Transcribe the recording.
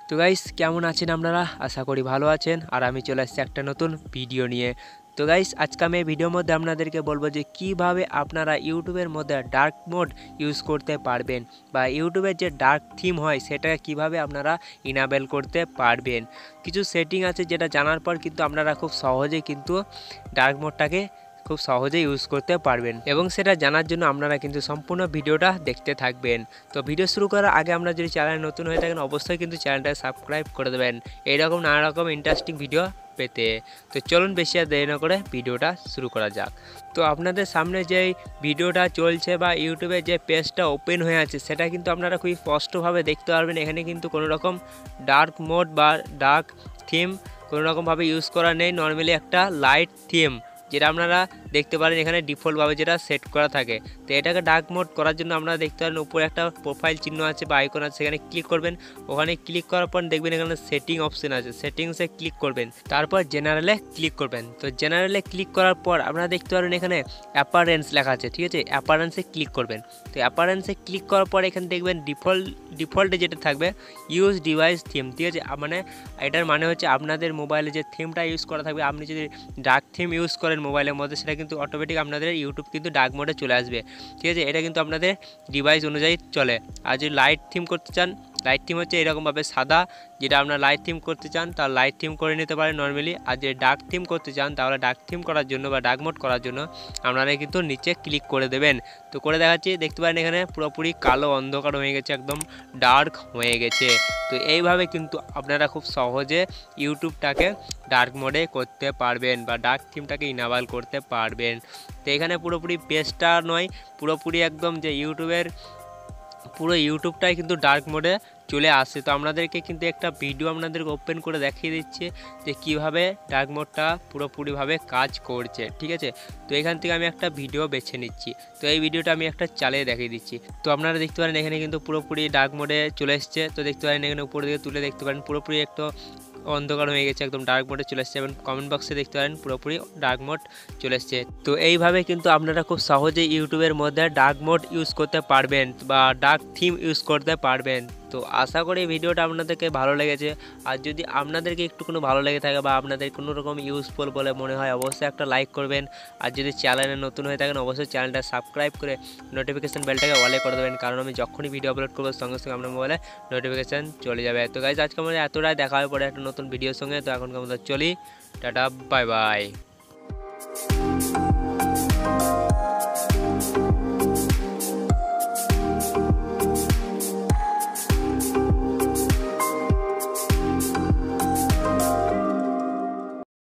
তো গাইস কেমন আছেন আপনারা? আশা করি ভালো আছেন। আর আমি চলে আসছি একটা নতুন ভিডিও নিয়ে। তো গাইস আজকে আমি এই ভিডিওর মধ্যে আপনাদেরকে বলবো যে কিভাবে আপনারা ইউটিউবের মধ্যে ডার্ক মোড ইউজ করতে পারবেন বা ইউটিউবের যে ডার্ক থিম হয় সেটাকে কিভাবে আপনারা ইনেবল করতে পারবেন। কিছু সেটিং আছে যেটা জানার পর কিন্তু আপনারা খুব সহজেই কিন্তু ডার্ক মোডটাকে খুব সহজেই ইউজ করতে পারবেন এবং সেটা জানার জন্য আপনারা কিন্তু সম্পূর্ণ ভিডিওটা দেখতে থাকবেন। তো ভিডিও শুরু করার আগে আমরা যদি চ্যানেল নতুন হয়ে থাকেন অবশ্যই কিন্তু চ্যানেলটাকে সাবস্ক্রাইব করে দেবেন এইরকম নানা রকম ইন্টারেস্টিং ভিডিও পেতে। তো চলুন বেশি আর দেরি না করে ভিডিওটা শুরু করা যাক। তো আপনাদের সামনে যেই ভিডিওটা চলছে বা ইউটিউবে যে পেজটা ওপেন হয়ে আছে সেটা কিন্তু আপনারা খুবই স্পষ্টভাবে দেখতে পারবেন। এখানে কিন্তু কোনো রকম ডার্ক মোড বা ডার্ক থিম কোনো রকমভাবে ইউজ করা নেই। নর্মালি একটা লাইট থিম যেটা আপনারা দেখতে পারেন এখানে ডিফল্টভাবে যেটা সেট করা থাকে। তো এটাকে ডার্ক মোড করার জন্য আপনারা দেখতে পারেন উপরে একটা প্রোফাইল চিহ্ন আছে বা আইকন আছে, সেখানে ক্লিক করবেন। ওখানে ক্লিক করার পর দেখবেন এখানে সেটিং অপশন আছে, সেটিংসে ক্লিক করবেন, তারপর জেনারেলে ক্লিক করবেন। তো জেনারেলে ক্লিক করার পর আপনারা দেখতে পারেন এখানে অ্যাপারেন্স লেখা আছে, ঠিক আছে? অ্যাপারেন্সে ক্লিক করবেন। তো অ্যাপারেন্সে ক্লিক করার পর এখানে দেখবেন ডিফল্টে যেটা থাকবে ইউজ ডিভাইস থিম, ঠিক আছে? মানে এটার মানে হচ্ছে আপনাদের মোবাইলে যে থিমটা ইউজ করা থাকবে, আপনি যদি ডার্ক থিম ইউজ করেন মোবাইলের মধ্যে সেটা কিন্তু অটোমেটিক আপনাদের ইউটিউব কিন্তু ডার্ক মোডে চলে আসবে, ঠিক আছে? এটা কিন্তু আপনাদের ডিভাইস অনুযায়ী চলে। আর যদি লাইট থিম করতে চান, লাইট থিম হচ্ছে এরকমভাবে সাদা, যেটা আপনার লাইট থিম করতে চান তার লাইট থিম করে নিতে পারেন নর্মালি। আর যে ডার্ক থিম করতে চান তাহলে ডার্ক থিম করার জন্য বা ডার্ক মোড করার জন্য আপনারা কিন্তু নিচে ক্লিক করে দেবেন। তো করে দেখাচ্ছি, দেখতে পারেন এখানে পুরোপুরি কালো অন্ধকার হয়ে গেছে, একদম ডার্ক হয়ে গেছে। তো এইভাবে কিন্তু আপনারা খুব সহজে ইউটিউবটাকে ডার্ক মোডে করতে পারবেন বা ডার্ক থিমটাকে ইনেবল করতে পারবেন। তো এখানে পুরোপুরি পেজটা নয়, পুরোপুরি একদম যে পুরো ইউটিউবটাই কিন্তু ডার্ক মোডে চলে আসে। তো আপনাদেরকে কিন্তু একটা ভিডিও আপনাদেরকে ওপেন করে দেখিয়ে দিচ্ছে যে কীভাবে ডার্ক মোডটা পুরোপুরিভাবে কাজ করছে, ঠিক আছে? তো এখান থেকে আমি একটা ভিডিও বেছে নিচ্ছি। তো এই ভিডিওটা আমি একটা চালিয়ে দেখিয়ে দিচ্ছি। তো আপনারা দেখতে পারেন এখানে কিন্তু পুরোপুরি ডার্ক মোডে চলে এসছে। তো দেখতে পারেন এখানে উপর দিকে তুলে দেখতে পারেন পুরোপুরি একটা অন্ধকার হয়ে গেছে, একদম ডার্ক মোডে চলে এসছে এবং কমেন্ট বক্সে দেখতে পারেন পুরোপুরি ডার্ক মোড চলে এসছে। তো এইভাবে কিন্তু আপনারা খুব সহজেই ইউটিউবের মধ্যে ডার্ক মোড ইউজ করতে পারবেন বা ডার্ক থিম ইউজ করতে পারবেন। তো আশা করি ভিডিওটা আপনাদেরকে ভালো লেগেছে। আর যদি আপনাদেরকে একটুকুনো ভালো লেগে থাকে বা আপনাদের কোনো রকম ইউজফুল বলে মনে হয় অবশ্যই একটা লাইক করবেন। আর যদি চ্যানেলে নতুন হয়ে থাকেন অবশ্যই চ্যানেলটা সাবস্ক্রাইব করে নোটিফিকেশান বেলটাকে অলে করে দেবেন, কারণ আমি যখনই ভিডিও আপলোড করবো সঙ্গে সঙ্গে আপনার মোবাইলে নোটিফিকেশান চলে যাবে। তো গাইজ আজকে আমাদের এতটাই, দেখা হবে পরে একটা নতুন ভিডিওর সঙ্গে। তো এখনকার মতো চলি, টাটা, বাই বাই।